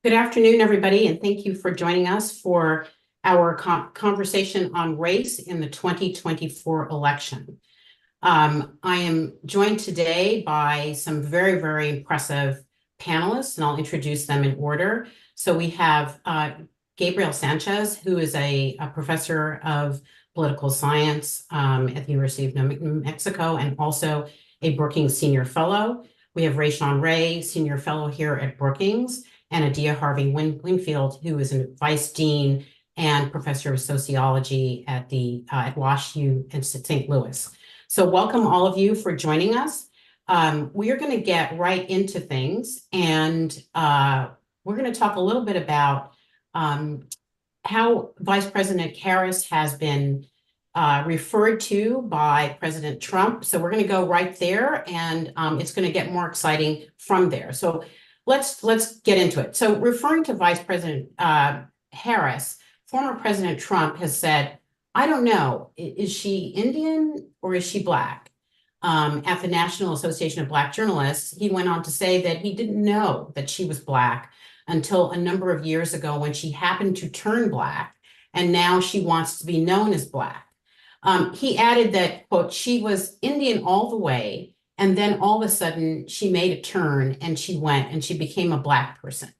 Good afternoon, everybody, and thank you for joining us for our conversation on race in the 2024 election. I am joined today by some very, very impressive panelists, and I'll introduce them in order. So we have Gabriel Sanchez, who is a professor of political science at the University of New Mexico and also a Brookings Senior Fellow. We have Rayshawn Ray, Senior Fellow here at Brookings, and Adia Harvey Winfield, who is a vice dean and professor of sociology at Wash U in St. Louis. So welcome all of you for joining us. We are going to get right into things, and we're going to talk a little bit about how Vice President Harris has been referred to by President Trump. So we're going to go right there, and it's going to get more exciting from there. So let's get into it. So referring to Vice President Harris, former President Trump has said, I don't know, is she Indian or is she Black? At the National Association of Black Journalists, he went on to say that he didn't know that she was Black until a number of years ago when she happened to turn Black, and now she wants to be known as Black. He added that, quote, she was Indian all the way, and then all of a sudden she made a turn and she went and she became a Black person.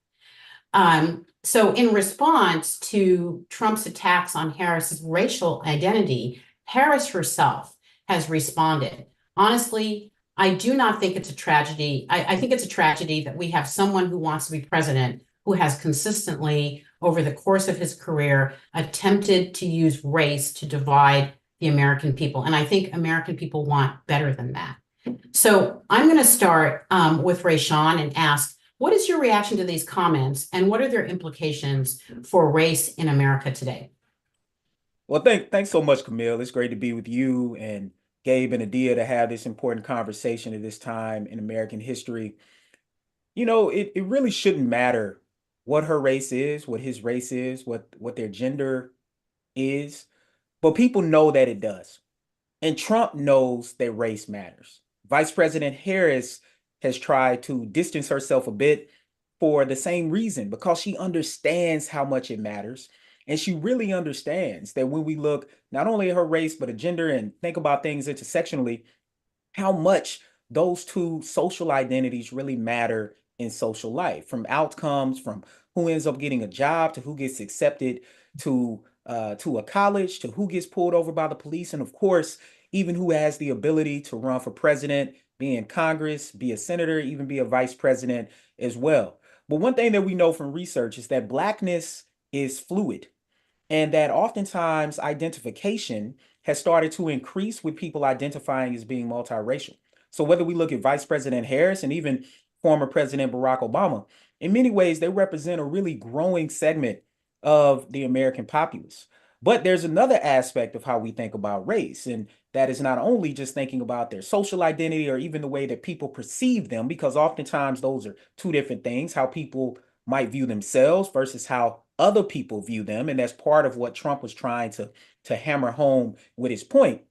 So in response to Trump's attacks on Harris's racial identity, Harris herself has responded. Honestly, I do not think it's a tragedy. I think it's a tragedy that we have someone who wants to be president who has consistently, over the course of his career, attempted to use race to divide the American people. And I think American people want better than that. So I'm going to start with Rayshawn and ask, what is your reaction to these comments, and what are their implications for race in America today? Well, thanks so much, Camille. It's great to be with you and Gabe and Adia to have this important conversation at this time in American history. You know, it really shouldn't matter what her race is, what his race is, what their gender is, but people know that it does. And Trump knows that race matters. Vice President Harris has tried to distance herself a bit for the same reason, because she understands how much it matters. And she really understands that when we look not only at her race, but at gender and think about things intersectionally, how much those two social identities really matter in social life, from outcomes, from who ends up getting a job to who gets accepted to a college, to who gets pulled over by the police, and of course, even who has the ability to run for president, be in Congress, be a senator, even be a vice president as well. But one thing that we know from research is that Blackness is fluid, and that oftentimes identification has started to increase with people identifying as being multiracial. So whether we look at Vice President Harris and even former President Barack Obama, in many ways, they represent a really growing segment of the American populace. But there's another aspect of how we think about race, and that is not only just thinking about their social identity or even the way that people perceive them, because oftentimes those are two different things, how people might view themselves versus how other people view them. And that's part of what Trump was trying to hammer home with his point,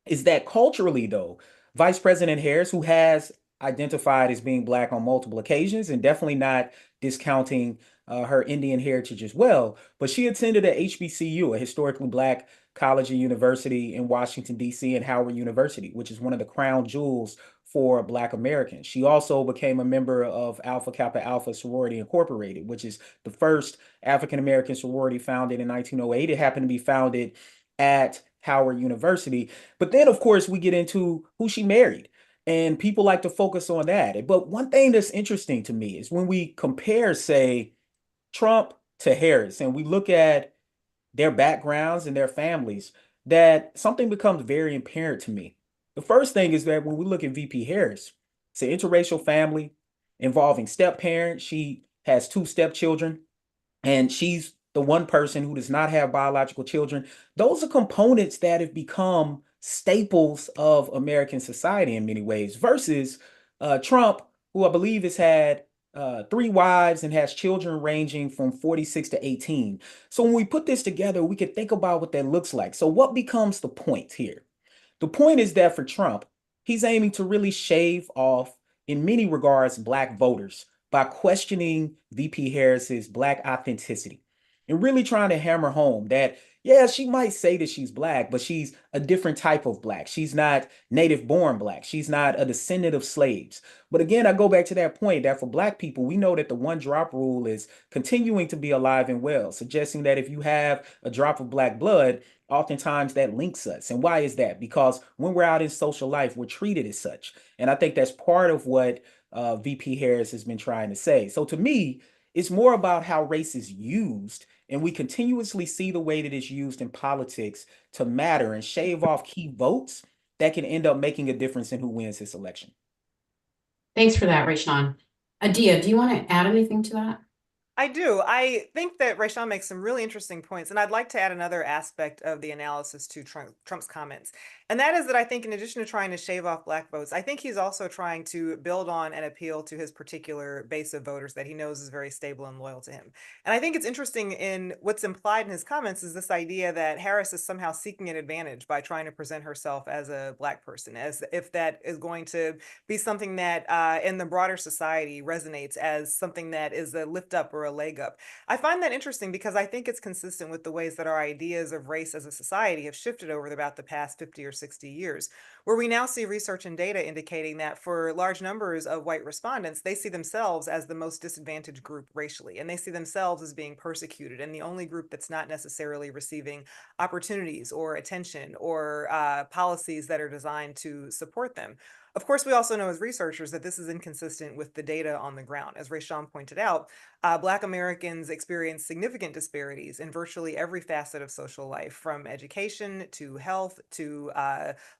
is that culturally, though, Vice President Harris, who has identified as being Black on multiple occasions and definitely not discounting her Indian heritage as well, but she attended a HBCU, a historically Black college and university in Washington, D.C., and Howard University, which is one of the crown jewels for Black Americans. She also became a member of Alpha Kappa Alpha Sorority Incorporated, which is the first African American sorority founded in 1908. It happened to be founded at Howard University. But then, of course, we get into who she married. And people like to focus on that. But one thing that's interesting to me is when we compare, say, Trump to Harris, and we look at their backgrounds and their families, that something becomes very apparent to me. The first thing is that when we look at VP Harris, it's an interracial family involving step parents. She has two stepchildren, and she's the one person who does not have biological children. Those are components that have become staples of American society in many ways, versus Trump, who I believe has had three wives and has children ranging from 46 to 18. So when we put this together, we can think about what that looks like. So what becomes the point here? The point is that for Trump, he's aiming to really shave off, in many regards, Black voters by questioning VP Harris's Black authenticity and really trying to hammer home that, yeah, she might say that she's Black, but she's a different type of Black. She's not native born Black. She's not a descendant of slaves. But again, I go back to that point that for Black people, we know that the one drop rule is continuing to be alive and well, suggesting that if you have a drop of Black blood, oftentimes that links us. And why is that? Because when we're out in social life, we're treated as such. And I think that's part of what VP Harris has been trying to say. So to me, it's more about how race is used, and we continuously see the way that it's used in politics to matter and shave off key votes that can end up making a difference in who wins this election. Thanks for that, Rayshawn. Adia, do you want to add anything to that? I do. I think that Rayshawn makes some really interesting points, and I'd like to add another aspect of the analysis to Trump's comments. And that is that I think in addition to trying to shave off Black votes, I think he's also trying to build on and appeal to his particular base of voters that he knows is very stable and loyal to him. And I think it's interesting in what's implied in his comments is this idea that Harris is somehow seeking an advantage by trying to present herself as a Black person, as if that is going to be something that in the broader society resonates as something that is a lift up or a leg up. I find that interesting because I think it's consistent with the ways that our ideas of race as a society have shifted over about the past 50 or 60 years, where we now see research and data indicating that for large numbers of white respondents, they see themselves as the most disadvantaged group racially, and they see themselves as being persecuted and the only group that's not necessarily receiving opportunities or attention or policies that are designed to support them. Of course, we also know as researchers that this is inconsistent with the data on the ground. As Rayshawn pointed out, Black Americans experience significant disparities in virtually every facet of social life, from education to health to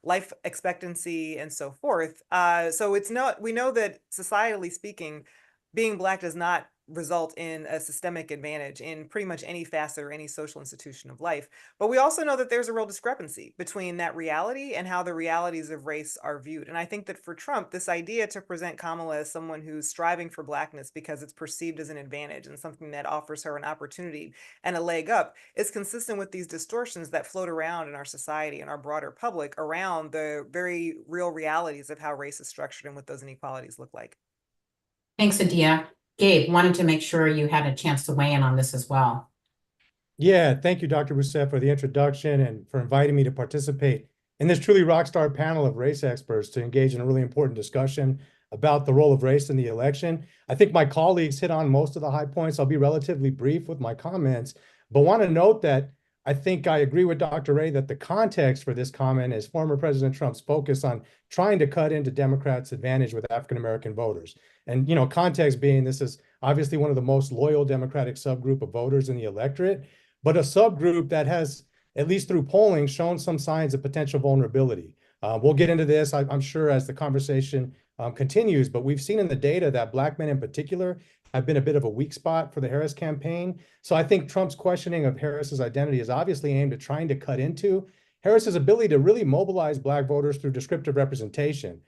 life expectancy and so forth. So it's not, we know that societally speaking, being Black does not result in a systemic advantage in pretty much any facet or any social institution of life. But we also know that there's a real discrepancy between that reality and how the realities of race are viewed. And I think that for Trump, this idea to present Kamala as someone who's striving for Blackness because it's perceived as an advantage and something that offers her an opportunity and a leg up is consistent with these distortions that float around in our society and our broader public around the very real realities of how race is structured and what those inequalities look like. Thanks, Adia. Gabe, wanted to make sure you had a chance to weigh in on this as well. Yeah, thank you, Dr. Rousseff, for the introduction and for inviting me to participate in this truly rockstar panel of race experts to engage in a really important discussion about the role of race in the election. I think my colleagues hit on most of the high points. I'll be relatively brief with my comments, but want to note that I think I agree with Dr. Ray that the context for this comment is former President Trump's focus on trying to cut into Democrats' advantage with African-American voters. And, context being this is obviously one of the most loyal Democratic subgroup of voters in the electorate, but a subgroup that has, at least through polling, shown some signs of potential vulnerability. We'll get into this, I'm sure, as the conversation continues, but we've seen in the data that Black men in particular have been a bit of a weak spot for the Harris campaign. So I think Trump's questioning of Harris's identity is obviously aimed at trying to cut into Harris's ability to really mobilize Black voters through descriptive representation,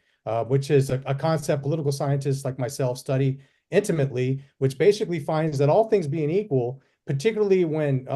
which is a concept political scientists like myself study intimately, which basically finds that all things being equal, particularly when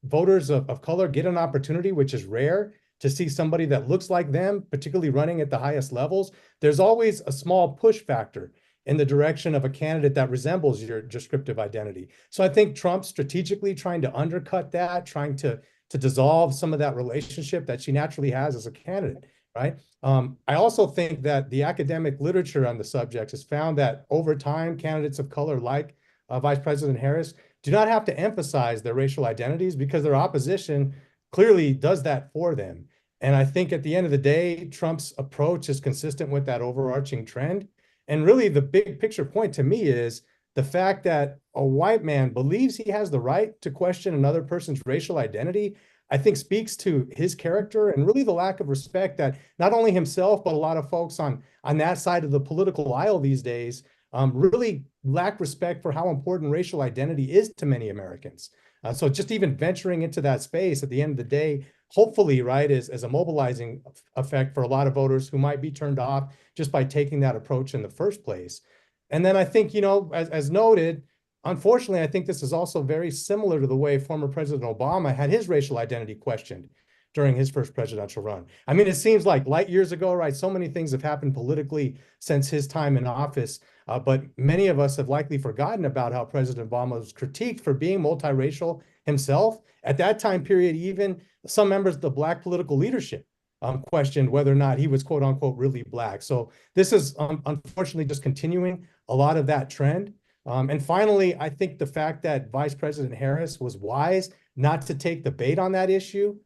voters of color get an opportunity, which is rare, to see somebody that looks like them, particularly running at the highest levels, there's always a small push factor in the direction of a candidate that resembles your descriptive identity. So I think Trump's strategically trying to undercut that, trying to dissolve some of that relationship that she naturally has as a candidate, right? I also think that the academic literature on the subject has found that over time, candidates of color like Vice President Harris do not have to emphasize their racial identities because their opposition clearly does that for them. And I think at the end of the day, Trump's approach is consistent with that overarching trend. And really the big picture point to me is the fact that a white man believes he has the right to question another person's racial identity, I think speaks to his character and really the lack of respect that not only himself, but a lot of folks on that side of the political aisle these days really lack respect for how important racial identity is to many Americans. So just even venturing into that space at the end of the day, hopefully, right, is a mobilizing effect for a lot of voters who might be turned off just by taking that approach in the first place. And then I think, as noted, unfortunately, I think this is also very similar to the way former President Obama had his racial identity questioned, during his first presidential run. I mean, it seems like light years ago, right? So many things have happened politically since his time in office, but many of us have likely forgotten about how President Obama was critiqued for being multiracial himself. At that time period, even some members of the Black political leadership questioned whether or not he was quote unquote really Black. So this is unfortunately just continuing a lot of that trend. And finally, I think the fact that Vice President Harris was wise not to take the bait on that issue,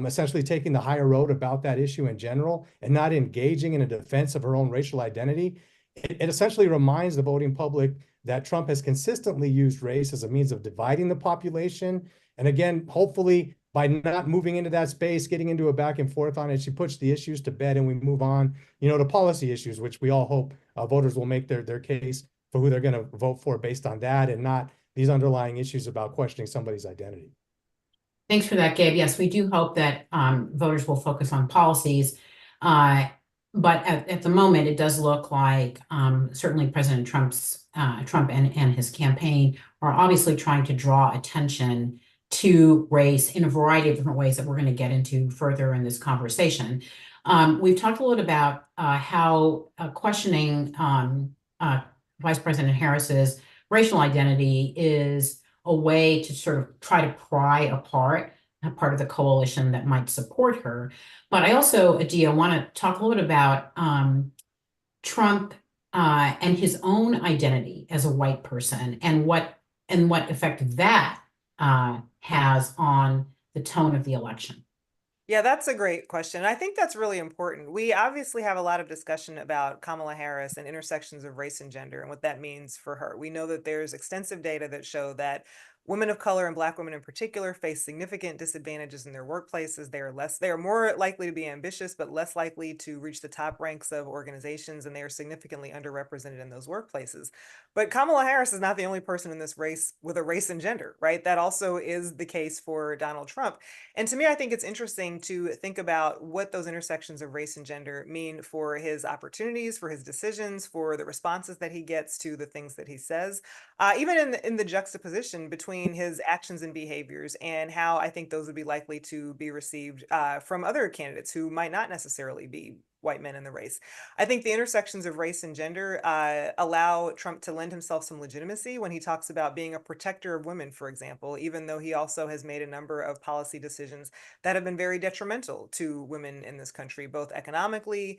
essentially taking the higher road about that issue in general and not engaging in a defense of her own racial identity, it essentially reminds the voting public that Trump has consistently used race as a means of dividing the population. And again, hopefully by not moving into that space, getting into a back and forth on it, she puts the issues to bed and we move on, to policy issues, which we all hope voters will make their case for who they're going to vote for based on that and not these underlying issues about questioning somebody's identity. Thanks for that, Gabe. Yes, we do hope that voters will focus on policies. But at the moment, it does look like certainly President Trump and his campaign are obviously trying to draw attention to race in a variety of different ways that we're going to get into further in this conversation. We've talked a little about how questioning Vice President Harris's racial identity is a way to sort of try to pry apart a part of the coalition that might support her. But I also, Adia, want to talk a little bit about Trump and his own identity as a white person and what effect that has on the tone of the election. Yeah, that's a great question. I think that's really important. We obviously have a lot of discussion about Kamala Harris and intersections of race and gender and what that means for her. We know that there's extensive data that show that women of color and Black women in particular face significant disadvantages in their workplaces. They are more likely to be ambitious, but less likely to reach the top ranks of organizations, and they are significantly underrepresented in those workplaces. But Kamala Harris is not the only person in this race with a race and gender, right? That also is the case for Donald Trump. And to me, I think it's interesting to think about what those intersections of race and gender mean for his opportunities, for his decisions, for the responses that he gets to the things that he says, even in the juxtaposition between his actions and behaviors and how I think those would be likely to be received from other candidates who might not necessarily be white men in the race. I think the intersections of race and gender allow Trump to lend himself some legitimacy when he talks about being a protector of women, for example, even though he also has made a number of policy decisions that have been very detrimental to women in this country, both economically,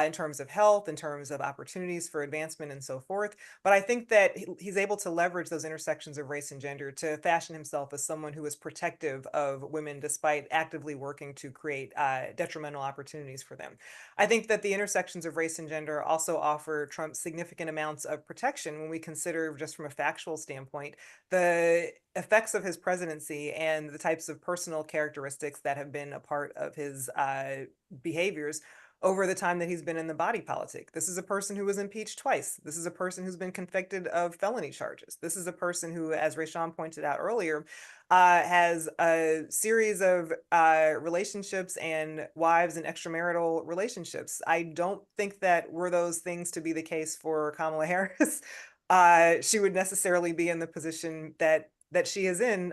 in terms of health, in terms of opportunities for advancement and so forth. But I think that he's able to leverage those intersections of race and gender to fashion himself as someone who is protective of women despite actively working to create detrimental opportunities for them. I think that the intersections of race and gender also offer Trump significant amounts of protection when we consider, just from a factual standpoint, the effects of his presidency and the types of personal characteristics that have been a part of his behaviors over the time that he's been in the body politic. This is a person who was impeached twice. This is a person who's been convicted of felony charges. This is a person who, as Rayshawn pointed out earlier, has a series of relationships and wives and extramarital relationships. I don't think that were those things to be the case for Kamala Harris, she would necessarily be in the position that she is in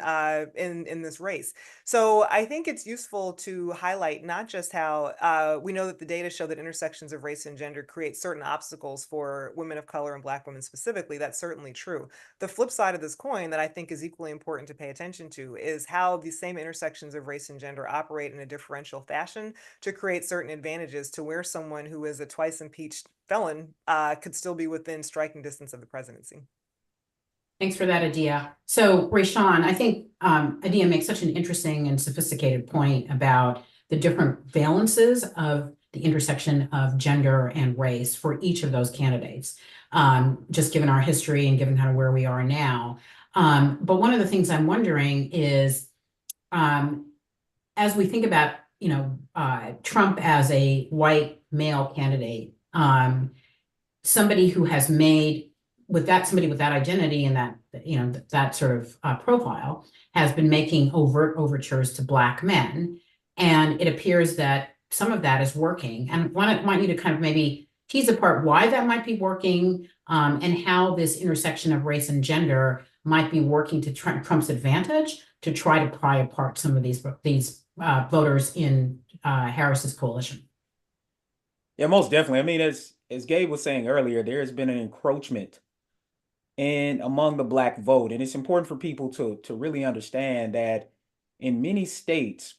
this race. So I think it's useful to highlight not just how we know that the data show that intersections of race and gender create certain obstacles for women of color and Black women specifically. That's certainly true. The flip side of this coin that I think is equally important to pay attention to is how these same intersections of race and gender operate in a differential fashion to create certain advantages to where someone who is a twice impeached felon could still be within striking distance of the presidency. Thanks for that, Adia. So, Rayshawn, I think Adia makes such an interesting and sophisticated point about the different valences of the intersection of gender and race for each of those candidates, just given our history and given kind of where we are now. But one of the things I'm wondering is, as we think about, Trump as a white male candidate, somebody who has made somebody with that identity and that, that sort of profile has been making overt overtures to Black men. And it appears that some of that is working. And I want you to kind of maybe tease apart why that might be working and how this intersection of race and gender might be working to Trump's advantage to try to pry apart some of these voters in Harris's coalition. Yeah, most definitely. I mean, as Gabe was saying earlier, there has been an encroachment in among the Black vote, and it's important for people to really understand that in many states,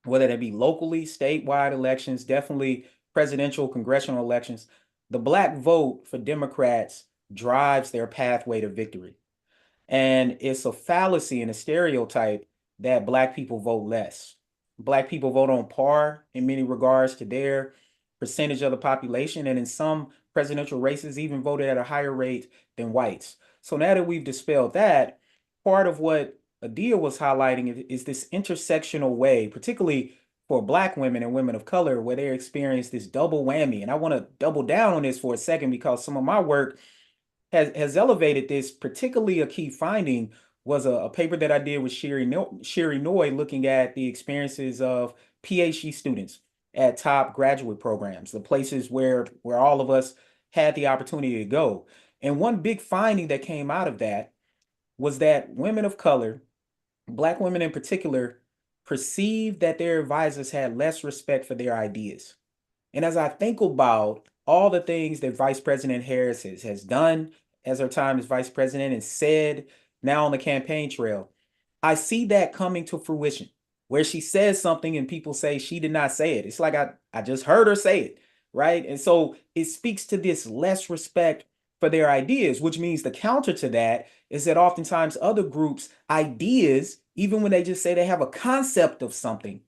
whether that be locally, statewide elections, definitely presidential, congressional elections, the Black vote for Democrats drives their pathway to victory. And it's a fallacy and a stereotype that Black people vote less. Black people vote on par in many regards to their percentage of the population, and in some presidential races, even voted at a higher rate than whites. So now that we've dispelled that, part of what Adia was highlighting is this intersectional way, particularly for Black women and women of color, where they experience this double whammy. And I want to double down on this for a second because some of my work has elevated this. Particularly a key finding was a paper that I did with Sherry Noy looking at the experiences of PhD students at top graduate programs, the places where all of us had the opportunity to go. And one big finding that came out of that was that women of color, Black women in particular, perceived that their advisors had less respect for their ideas. And as I think about all the things that Vice President Harris has done as her time as vice president and said now on the campaign trail, I see that coming to fruition, where she says something and people say she did not say it. It's like I just heard her say it, right? And so it speaks to this less respect for their ideas, which means the counter to that is that oftentimes other groups' ideas, even when they just say they have a concept of something,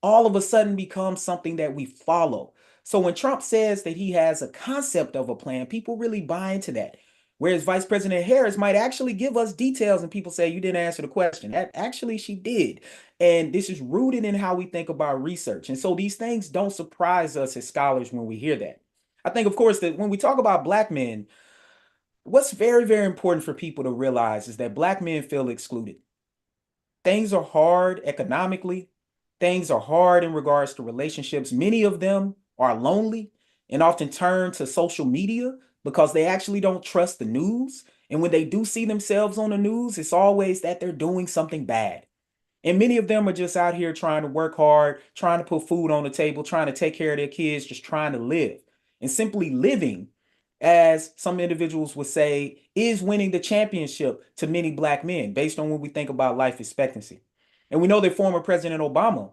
all of a sudden becomes something that we follow. So when Trump says that he has a concept of a plan, people really buy into that. Whereas Vice President Harris might actually give us details and people say, you didn't answer the question. That actually she did. And this is rooted in how we think about research. And so these things don't surprise us as scholars when we hear that. I think, of course, that when we talk about Black men, what's very, very important for people to realize is that Black men feel excluded. Things are hard economically. Things are hard in regards to relationships. Many of them are lonely and often turn to social media because they actually don't trust the news. And when they do see themselves on the news, it's always that they're doing something bad. And many of them are just out here trying to work hard, trying to put food on the table, trying to take care of their kids, just trying to live. And simply living, as some individuals would say, is winning the championship to many Black men based on when we think about life expectancy. And we know that former President Obama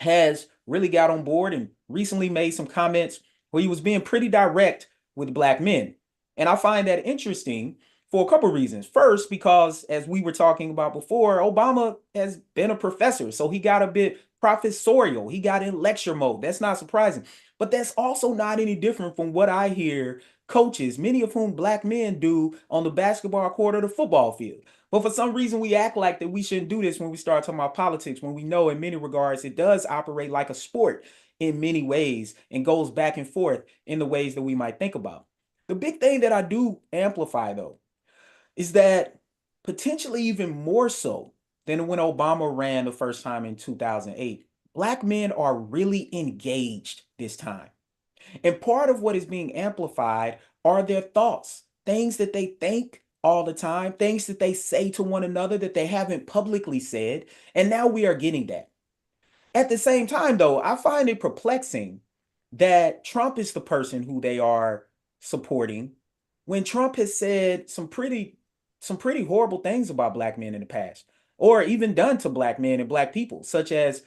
has really got on board and recently made some comments where he was being pretty direct with Black men. And I find that interesting for a couple of reasons. First, because as we were talking about before, Obama has been a professor, so he got a bit professorial. He got in lecture mode. That's not surprising. But that's also not any different from what I hear coaches, many of whom Black men, do on the basketball court or the football field. But for some reason, we act like that we shouldn't do this when we start talking about politics, when we know in many regards it does operate like a sport in many ways and goes back and forth in the ways that we might think about. The big thing that I do amplify, though, is that potentially even more so than when Obama ran the first time in 2008, Black men are really engaged this time. And part of what is being amplified are their thoughts, things that they think all the time, things that they say to one another that they haven't publicly said. And now we are getting that. At the same time, though, I find it perplexing that Trump is the person who they are supporting when Trump has said some pretty horrible things about Black men in the past, or even done to Black men and Black people, such as,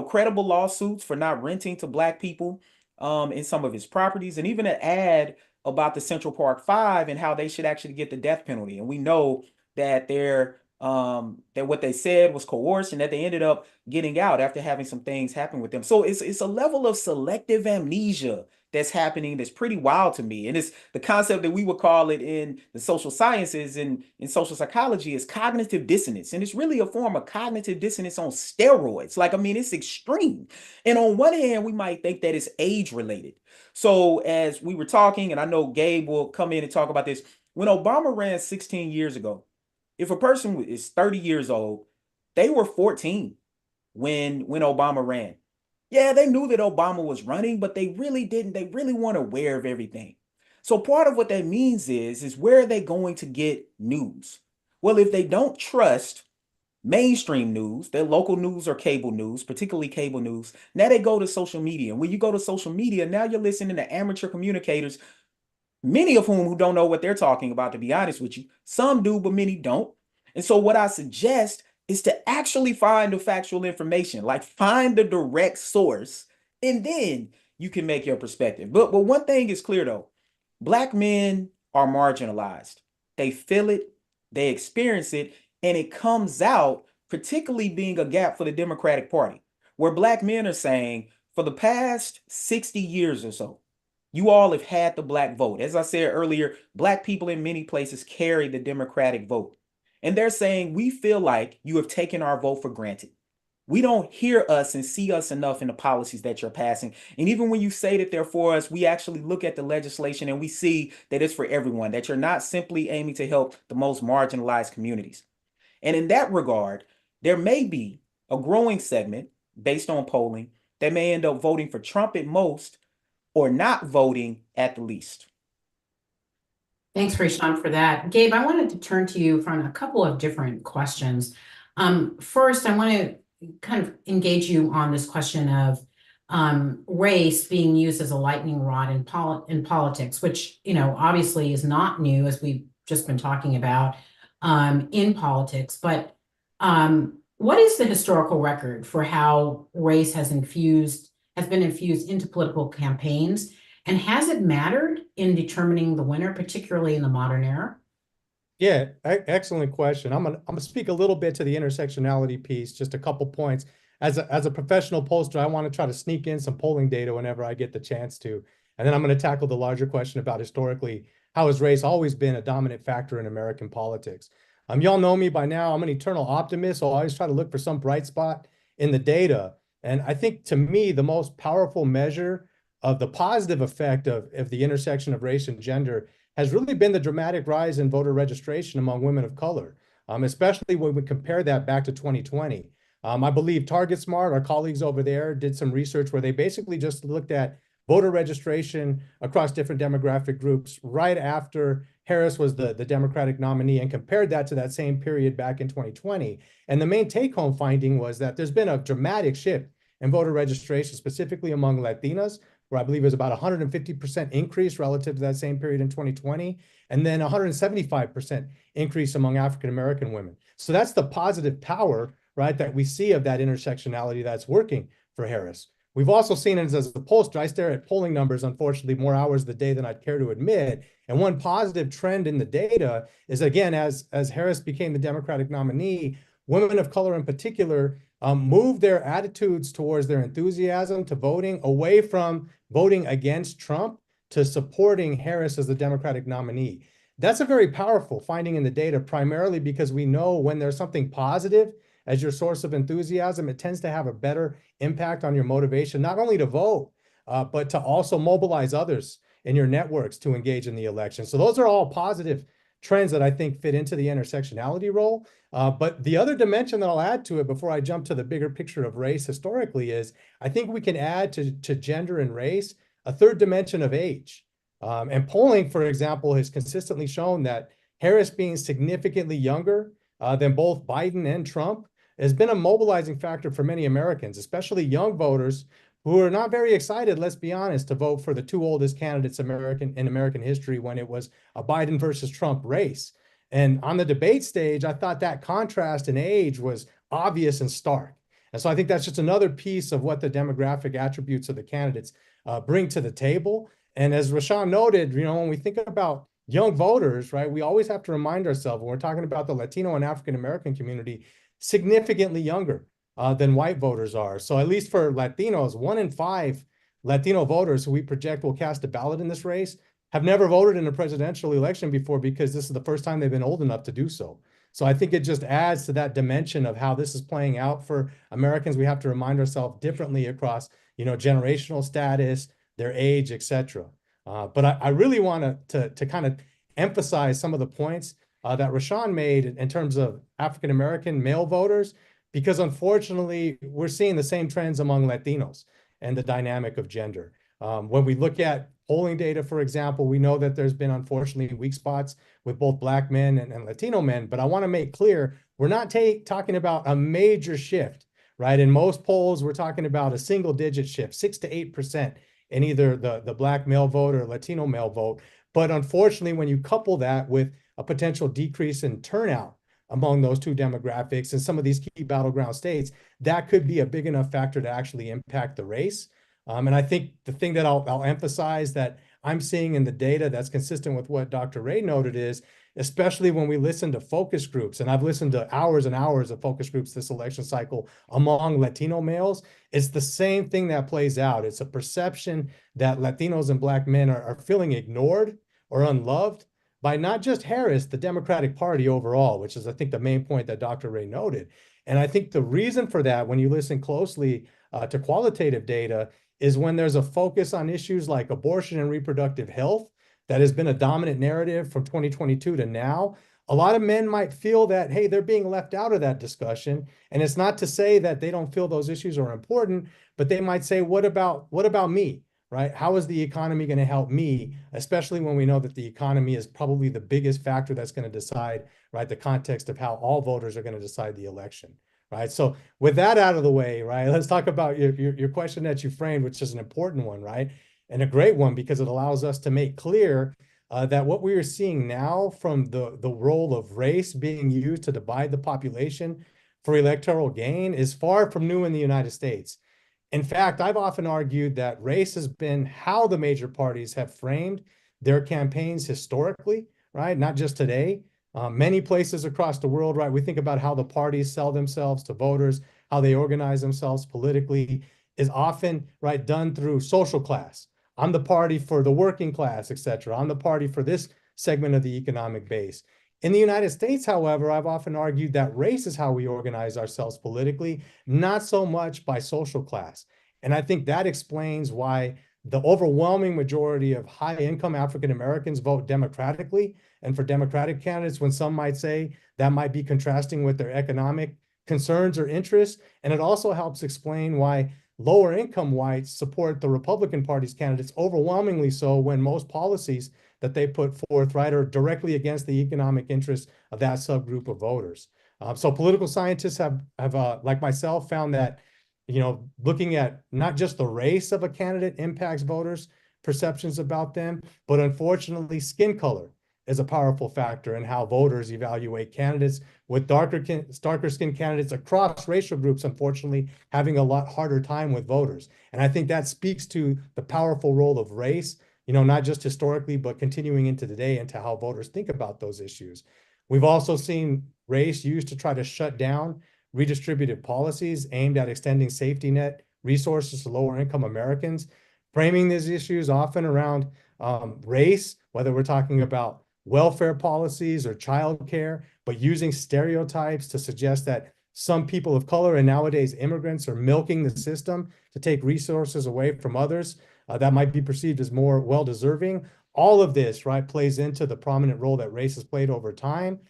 credible lawsuits for not renting to Black people in some of his properties, and even an ad about the Central Park Five and how they should actually get the death penalty. And we know that that what they said was coerced and that they ended up getting out after having some things happen with them. So it's a level of selective amnesia that's happening that's pretty wild to me. And it's the concept that we would call it in the social sciences and in social psychology is cognitive dissonance. And it's really a form of cognitive dissonance on steroids. Like, I mean, it's extreme. And on one hand, we might think that it's age related. So as we were talking, and I know Gabe will come in and talk about this, when Obama ran 16 years ago, if a person is 30 years old, they were 14 when Obama ran. Yeah, they knew that Obama was running, but they really didn't. They really weren't aware of everything. So part of what that means is where are they going to get news? Well, if they don't trust mainstream news, their local news or cable news, particularly cable news. Now they go to social media. And when you go to social media, now you're listening to amateur communicators, many of whom who don't know what they're talking about, to be honest with you. Some do, but many don't. And so what I suggest is to actually find the factual information, like find the direct source, and then you can make your perspective. But one thing is clear though, Black men are marginalized. They feel it, they experience it, and it comes out, particularly being a gap for the Democratic Party, where Black men are saying, for the past 60 years or so, you all have had the Black vote. As I said earlier, Black people in many places carry the Democratic vote. And they're saying, we feel like you have taken our vote for granted. We don't hear us and see us enough in the policies that you're passing. And even when you say that they're for us, we actually look at the legislation and we see that it's for everyone, that you're not simply aiming to help the most marginalized communities. And in that regard, there may be a growing segment based on polling that may end up voting for Trump at most or not voting at the least. Thanks, Rayshawn, for that. Gabe, I wanted to turn to you from a couple of different questions. First, I want to kind of engage you on this question of race being used as a lightning rod in politics, which, obviously is not new, as we've just been talking about in politics. But what is the historical record for how race has been infused into political campaigns? And has it mattered in determining the winner, particularly in the modern era? Yeah, excellent question. I'm gonna speak a little bit to the intersectionality piece, just a couple points. As a professional pollster, I want to try to sneak in some polling data whenever I get the chance to. And then I'm going to tackle the larger question about historically, how has race always been a dominant factor in American politics? Y'all know me by now. I'm an eternal optimist, so I always try to look for some bright spot in the data. And I think, to me, the most powerful measure of the positive effect of the intersection of race and gender has really been the dramatic rise in voter registration among women of color, especially when we compare that back to 2020. I believe TargetSmart, our colleagues over there, did some research where they basically just looked at voter registration across different demographic groups right after Harris was the Democratic nominee and compared that to that same period back in 2020. And the main take-home finding was that there's been a dramatic shift in voter registration, specifically among Latinas, where I believe it was about 150% increase relative to that same period in 2020, and then 175% increase among African-American women. So that's the positive power, right, that we see of that intersectionality that's working for Harris. We've also seen it as a pollster. I stare at polling numbers, unfortunately, more hours of the day than I'd care to admit. And one positive trend in the data is, again, as Harris became the Democratic nominee, women of color in particular moved their attitudes towards their enthusiasm to voting away from voting against Trump to supporting Harris as the Democratic nominee. That's a very powerful finding in the data, primarily because we know when there's something positive as your source of enthusiasm, it tends to have a better impact on your motivation, not only to vote, but to also mobilize others in your networks to engage in the election. So those are all positive trends that I think fit into the intersectionality role. But the other dimension that I'll add to it before I jump to the bigger picture of race historically is I think we can add to gender and race a third dimension of age. And polling, for example, has consistently shown that Harris being significantly younger than both Biden and Trump has been a mobilizing factor for many Americans, especially young voters who are not very excited, let's be honest, to vote for the two oldest candidates in American history when it was a Biden versus Trump race. And on the debate stage, I thought that contrast in age was obvious and stark. And so I think that's just another piece of what the demographic attributes of the candidates bring to the table. And as Rashawn noted, when we think about young voters, right, we always have to remind ourselves when we're talking about the Latino and African-American community, significantly younger than white voters are. So at least for Latinos, 1 in 5 Latino voters who we project will cast a ballot in this race have never voted in a presidential election before because this is the first time they've been old enough to do so. So I think it just adds to that dimension of how this is playing out for Americans. We have to remind ourselves differently across, generational status, their age, et cetera. But I really want to kind of emphasize some of the points that Rashawn made in terms of African-American male voters, because unfortunately, we're seeing the same trends among Latinos and the dynamic of gender. When we look at polling data, for example, we know that there's been, unfortunately, weak spots with both Black men and Latino men, but I want to make clear we're not talking about a major shift, right? In most polls, we're talking about a single-digit shift, 6 to 8% in either the Black male vote or Latino male vote. But unfortunately, when you couple that with a potential decrease in turnout among those two demographics in some of these key battleground states, that could be a big enough factor to actually impact the race. And I think the thing that I'll emphasize that I'm seeing in the data that's consistent with what Dr. Ray noted is, especially when we listen to focus groups, and I've listened to hours and hours of focus groups this election cycle among Latino males, it's the same thing that plays out. It's a perception that Latinos and Black men are feeling ignored or unloved by not just Harris, the Democratic Party overall, which is, I think, the main point that Dr. Ray noted. And I think the reason for that, when you listen closely to qualitative data, is when there's a focus on issues like abortion and reproductive health that has been a dominant narrative from 2022 to now, a lot of men might feel that, hey, they're being left out of that discussion. And it's not to say that they don't feel those issues are important, but they might say, what about me, right? How is the economy going to help me, especially when we know that the economy is probably the biggest factor that's going to decide, right, the context of how all voters are going to decide the election. Right. So with that out of the way, right, let's talk about your question that you framed, which is an important one, right? And a great one, because it allows us to make clear that what we are seeing now from the role of race being used to divide the population for electoral gain is far from new in the United States. In fact, I've often argued that race has been how the major parties have framed their campaigns historically, right? Not just today. Many places across the world, right, we think about how the parties sell themselves to voters, how they organize themselves politically is often, right, done through social class. I'm the party for the working class, et cetera. I'm the party for this segment of the economic base. In the United States, however, I've often argued that race is how we organize ourselves politically, not so much by social class. And I think that explains why the overwhelming majority of high-income African Americans vote democratically and for Democratic candidates, when some might say that might be contrasting with their economic concerns or interests. And it also helps explain why lower income whites support the Republican Party's candidates overwhelmingly so when most policies that they put forth, right, are directly against the economic interests of that subgroup of voters. So political scientists have like myself, found that, looking at not just the race of a candidate impacts voters' perceptions about them, but unfortunately, skin color is a powerful factor in how voters evaluate candidates, with darker skinned candidates across racial groups, unfortunately, having a lot harder time with voters. And I think that speaks to the powerful role of race, not just historically, but continuing into today, into how voters think about those issues. We've also seen race used to try to shut down redistributive policies aimed at extending safety net resources to lower income Americans, framing these issues often around race, whether we're talking about welfare policies or childcare, but using stereotypes to suggest that some people of color and nowadays immigrants are milking the system to take resources away from others that might be perceived as more well-deserving. All of this, right, plays into the prominent role that race has played over time.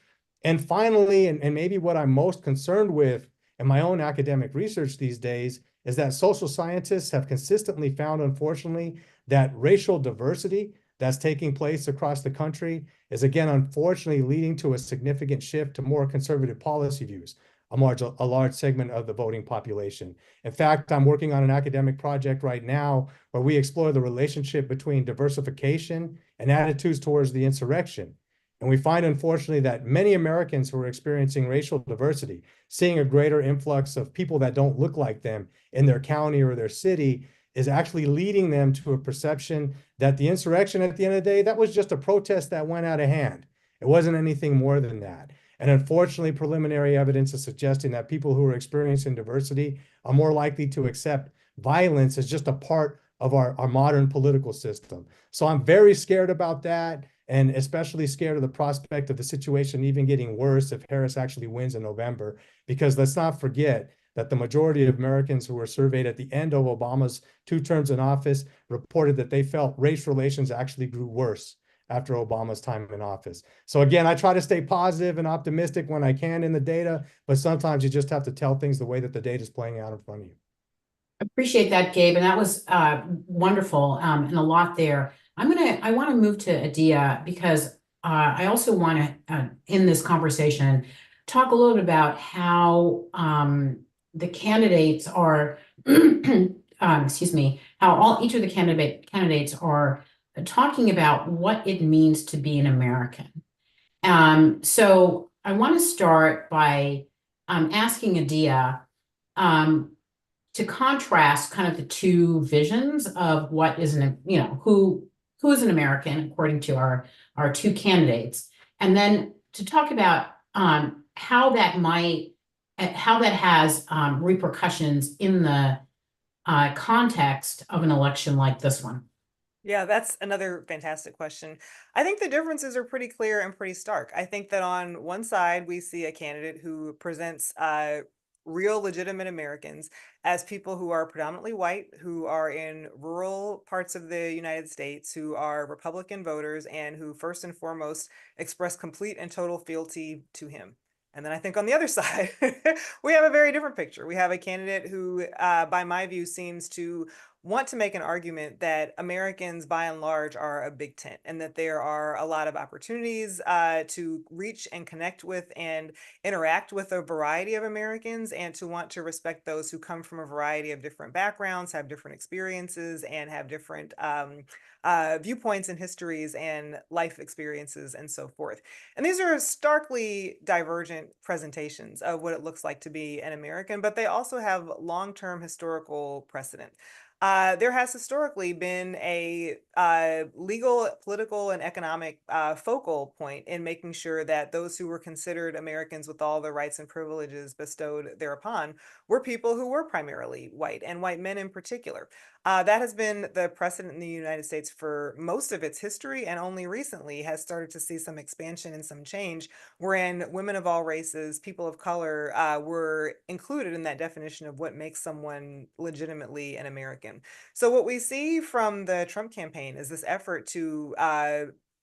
And finally, and maybe what I'm most concerned with in my own academic research these days, is that social scientists have consistently found, unfortunately, that racial diversity that's taking place across the country is, again, unfortunately, leading to a significant shift to more conservative policy views, a large segment of the voting population. In fact, I'm working on an academic project right now where we explore the relationship between diversification and attitudes towards the insurrection. And we find, unfortunately, that many Americans who are experiencing racial diversity, seeing a greater influx of people that don't look like them in their county or their city, is actually leading them to a perception that the insurrection, at the end of the day, that was just a protest that went out of hand. It wasn't anything more than that. And unfortunately, preliminary evidence is suggesting that people who are experiencing diversity are more likely to accept violence as just a part of our modern political system. So I'm very scared about that, and especially scared of the prospect of the situation even getting worse if Harris actually wins in November, because let's not forget that the majority of Americans who were surveyed at the end of Obama's 2 terms in office reported that they felt race relations actually grew worse after Obama's time in office. So again, I try to stay positive and optimistic when I can in the data, but sometimes you just have to tell things the way that the data is playing out in front of you. Appreciate that, Gabe, and that was wonderful, and a lot there. I want to move to Adia, because I also want to, in this conversation, talk a little bit about how the candidates are, excuse me, how each of the candidates are talking about what it means to be an American. So I want to start by asking Adia to contrast kind of the two visions of what is who is an American according to our two candidates, and then to talk about how that has repercussions in the context of an election like this one. Yeah, that's another fantastic question. I think the differences are pretty clear and pretty stark. I think that on one side, we see a candidate who presents real legitimate Americans as people who are predominantly white, who are in rural parts of the United States, who are Republican voters, and who first and foremost express complete and total fealty to him. And then I think on the other side, we have a very different picture. We have a candidate who, by my view, seems to want to make an argument that Americans, by and large, are a big tent, and that there are a lot of opportunities to reach and connect with and interact with a variety of Americans, and to want to respect those who come from a variety of different backgrounds, have different experiences, and have different viewpoints and histories and life experiences and so forth. And these are starkly divergent presentations of what it looks like to be an American, but they also have long-term historical precedent. There has historically been a legal, political, and economic focal point in making sure that those who were considered Americans with all the rights and privileges bestowed thereupon were people who were primarily white, and white men in particular. That has been the precedent in the United States for most of its history, and only recently has started to see some expansion and some change, wherein women of all races, people of color, were included in that definition of what makes someone legitimately an American. So what we see from the Trump campaign is this effort to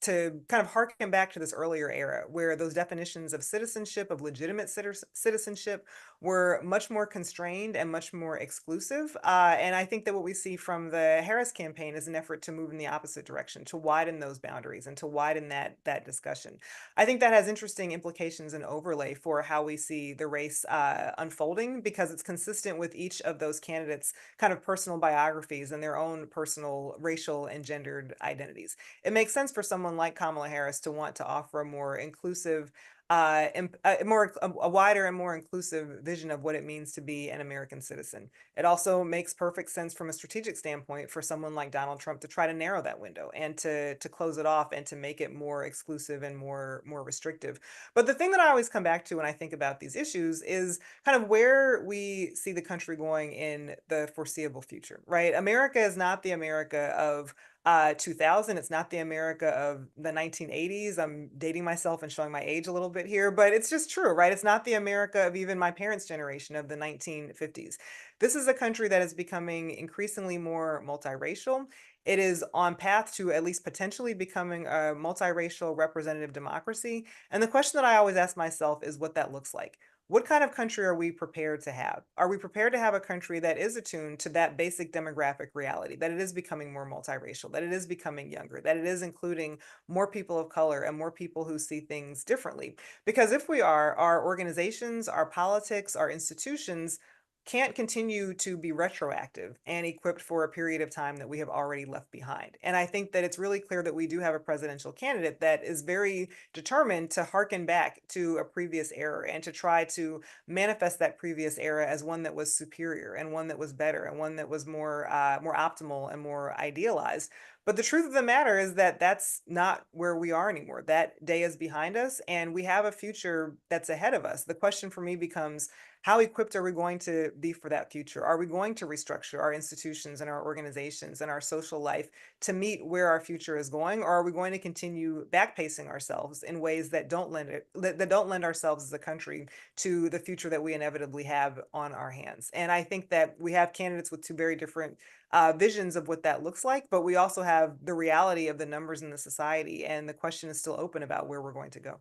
kind of harken back to this earlier era where those definitions of citizenship, of legitimate citizenship, were much more constrained and much more exclusive. And I think that what we see from the Harris campaign is an effort to move in the opposite direction, to widen those boundaries and to widen that discussion. I think that has interesting implications and overlay for how we see the race unfolding, because it's consistent with each of those candidates' kind of personal biographies and their own personal racial and gendered identities. It makes sense for someone like Kamala Harris to want to offer a more inclusive, a wider and more inclusive vision of what it means to be an American citizen. It also makes perfect sense from a strategic standpoint for someone like Donald Trump to try to narrow that window and to close it off and to make it more exclusive and more restrictive. But the thing that I always come back to when I think about these issues is kind of where we see the country going in the foreseeable future, right? America is not the America of 2000. It's not the America of the 1980s. I'm dating myself and showing my age a little bit here, but it's just true, right? It's not the America of even my parents' generation of the 1950s. This is a country that is becoming increasingly more multiracial. It is on path to at least potentially becoming a multiracial representative democracy. And the question that I always ask myself is what that looks like. What kind of country are we prepared to have? Are we prepared to have a country that is attuned to that basic demographic reality, that it is becoming more multiracial, that it is becoming younger, that it is including more people of color and more people who see things differently? Because if we are, our organizations, our politics, our institutions can't continue to be retroactive and equipped for a period of time that we have already left behind. And I think that it's really clear that we do have a presidential candidate that is very determined to harken back to a previous era and to try to manifest that previous era as one that was superior and one that was better and one that was more optimal and more idealized. But the truth of the matter is that that's not where we are anymore. That day is behind us, and we have a future that's ahead of us. The question for me becomes, how equipped are we going to be for that future? Are we going to restructure our institutions and our organizations and our social life to meet where our future is going? Or are we going to continue backpacing ourselves in ways that don't lend ourselves as a country to the future that we inevitably have on our hands? And I think that we have candidates with two very different visions of what that looks like, but we also have the reality of the numbers in the society, and the question is still open about where we're going to go.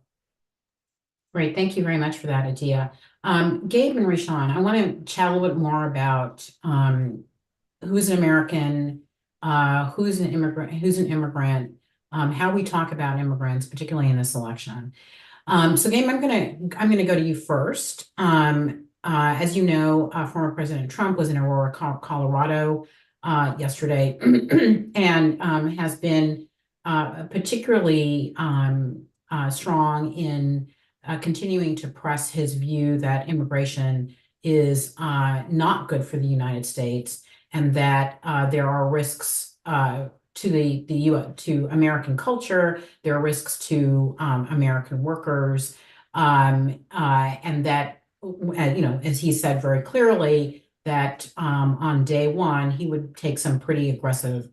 Great, thank you very much for that, Adia. Gabe and Rashawn, I want to chat a little bit more about who's an American, who's an immigrant, how we talk about immigrants, particularly in this election. So Game, I'm gonna go to you first. As you know, former President Trump was in Aurora, Colorado, yesterday, and has been particularly strong in continuing to press his view that immigration is not good for the United States, and that there are risks to American culture. There are risks to American workers, and that as he said very clearly, that on day one he would take some pretty aggressive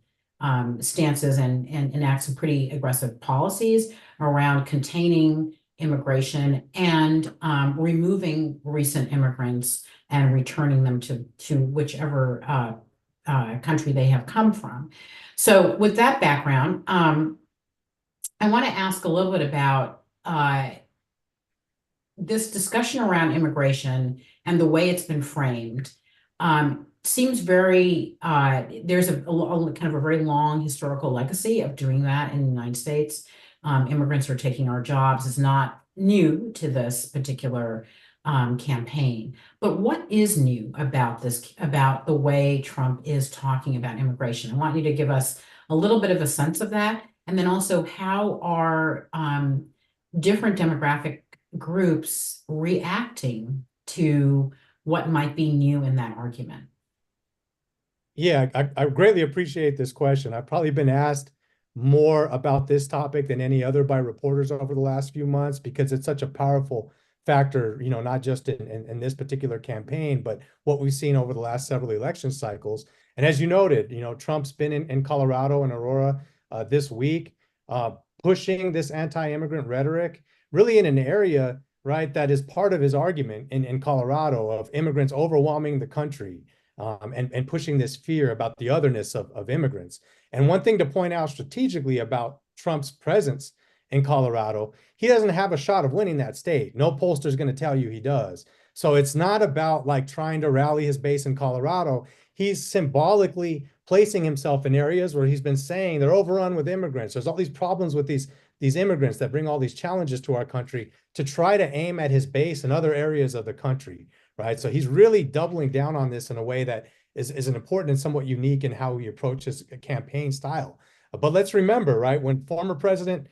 stances and enact some pretty aggressive policies around containing immigration and removing recent immigrants and returning them to whichever country they have come from. So with that background, I want to ask a little bit about this discussion around immigration and the way it's been framed. Seems very, there's a kind of a very long historical legacy of doing that in the United States. Immigrants are taking our jobs is not new to this particular campaign. But what is new about this, about the way Trump is talking about immigration? I want you to give us a little bit of a sense of that. And then also, how are different demographic groups reacting to what might be new in that argument? Yeah, I greatly appreciate this question. I've probably been asked more about this topic than any other by reporters over the last few months, because it's such a powerful factor, not just in this particular campaign, but what we've seen over the last several election cycles. And as you noted, Trump's been in Colorado and Aurora this week, pushing this anti-immigrant rhetoric, really in an area, right, that is part of his argument in Colorado of immigrants overwhelming the country, and pushing this fear about the otherness of immigrants. And one thing to point out strategically about Trump's presence in Colorado, he doesn't have a shot of winning that state. No pollster is going to tell you he does. So it's not about like trying to rally his base in Colorado. He's symbolically placing himself in areas where he's been saying they're overrun with immigrants. There's all these problems with these immigrants that bring all these challenges to our country, to try to aim at his base in other areas of the country, right? So he's really doubling down on this in a way that is an important and somewhat unique in how he approaches a campaign style. But let's remember, right, when former President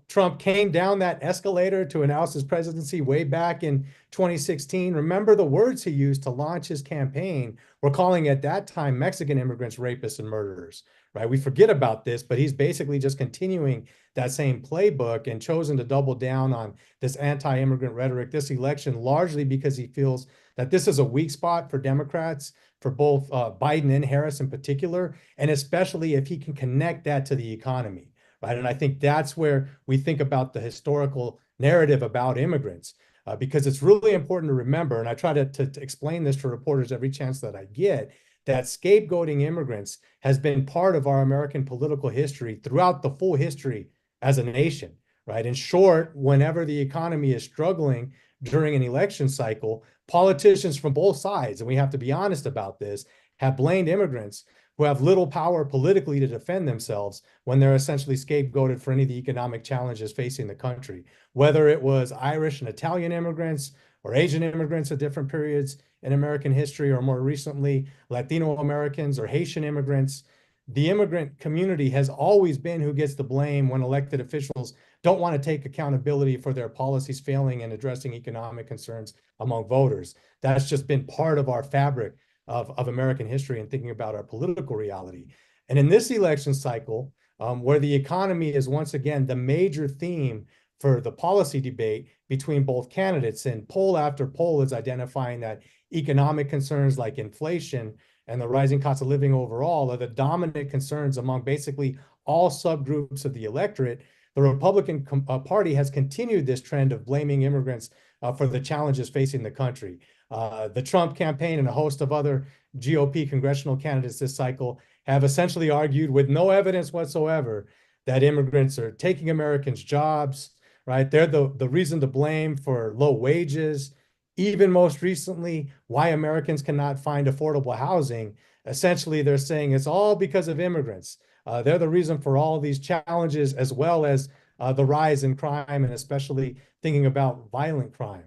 Trump came down that escalator to announce his presidency way back in 2016, remember the words he used to launch his campaign were calling at that time Mexican immigrants rapists and murderers, right? We forget about this, but he's basically just continuing that same playbook and chosen to double down on this anti-immigrant rhetoric this election, largely because he feels that this is a weak spot for Democrats, for both Biden and Harris in particular, and especially if he can connect that to the economy. Right. And I think that's where we think about the historical narrative about immigrants, because it's really important to remember, and I try to explain this to reporters every chance that I get, that scapegoating immigrants has been part of our American political history throughout the full history as a nation. Right. In short, whenever the economy is struggling during an election cycle, politicians from both sides, and we have to be honest about this, have blamed immigrants who have little power politically to defend themselves when they're essentially scapegoated for any of the economic challenges facing the country. Whether it was Irish and Italian immigrants or Asian immigrants at different periods in American history, or more recently, Latino Americans or Haitian immigrants, the immigrant community has always been who gets the blame when elected officials don't want to take accountability for their policies failing in addressing economic concerns among voters. That's just been part of our fabric of American history and thinking about our political reality. And in this election cycle, where the economy is once again the major theme for the policy debate between both candidates, and poll after poll is identifying that economic concerns like inflation and the rising cost of living overall are the dominant concerns among basically all subgroups of the electorate, the Republican Party has continued this trend of blaming immigrants for the challenges facing the country. The Trump campaign and a host of other GOP congressional candidates this cycle have essentially argued with no evidence whatsoever that immigrants are taking Americans' jobs, right? They're the reason to blame for low wages. Even most recently, why Americans cannot find affordable housing. Essentially, they're saying it's all because of immigrants. They're the reason for all these challenges, as well as the rise in crime, and especially thinking about violent crime,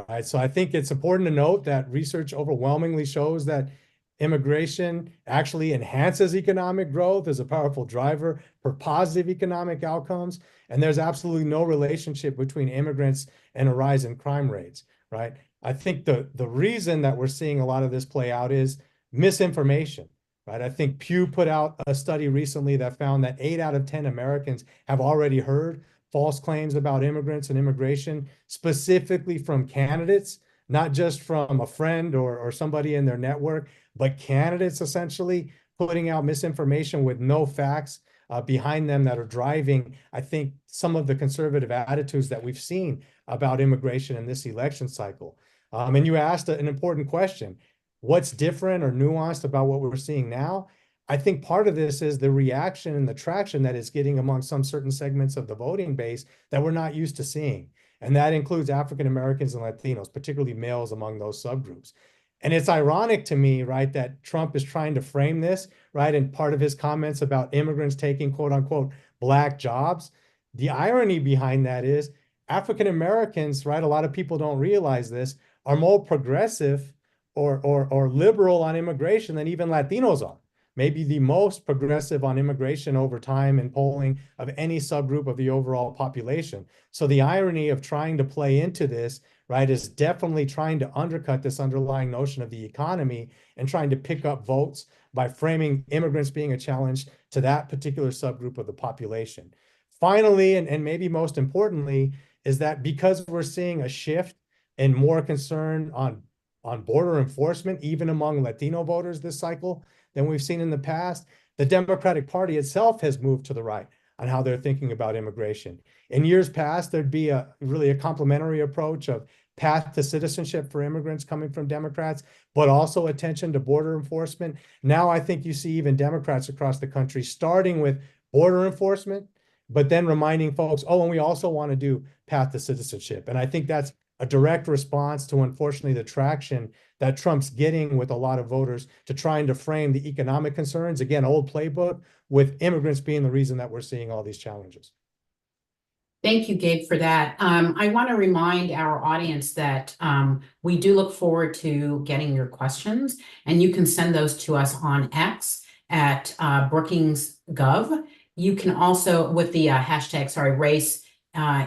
right? So I think it's important to note that research overwhelmingly shows that immigration actually enhances economic growth, is a powerful driver for positive economic outcomes, and there's absolutely no relationship between immigrants and a rise in crime rates, right? I think the reason that we're seeing a lot of this play out is misinformation, right? I think Pew put out a study recently that found that 8 out of 10 Americans have already heard false claims about immigrants and immigration, specifically from candidates, not just from a friend or somebody in their network, but candidates essentially putting out misinformation with no facts behind them that are driving, I think, some of the conservative attitudes that we've seen about immigration in this election cycle. And you asked an important question. What's different or nuanced about what we're seeing now? I think part of this is the reaction and the traction that it's getting among some certain segments of the voting base that we're not used to seeing. And that includes African Americans and Latinos, particularly males among those subgroups. And it's ironic to me, right, that Trump is trying to frame this, right, and part of his comments about immigrants taking quote unquote black jobs. The irony behind that is African Americans, right, a lot of people don't realize this, are more progressive or liberal on immigration than even Latinos are. Maybe the most progressive on immigration over time in polling of any subgroup of the overall population. So the irony of trying to play into this, right, is definitely trying to undercut this underlying notion of the economy and trying to pick up votes by framing immigrants being a challenge to that particular subgroup of the population. Finally, and maybe most importantly, is that because we're seeing a shift and more concern on border enforcement, even among Latino voters this cycle than we've seen in the past, the Democratic Party itself has moved to the right on how they're thinking about immigration. In years past, there'd be really a complementary approach of path to citizenship for immigrants coming from Democrats, but also attention to border enforcement. Now I think you see even Democrats across the country starting with border enforcement, but then reminding folks, oh, and we also want to do path to citizenship. And I think that's a direct response to, unfortunately, the traction that Trump's getting with a lot of voters to trying to frame the economic concerns, again, old playbook, with immigrants being the reason that we're seeing all these challenges. Thank you, Gabe, for that. I want to remind our audience that we do look forward to getting your questions, and you can send those to us on X at Brookings.gov. You can also, with the hashtag, race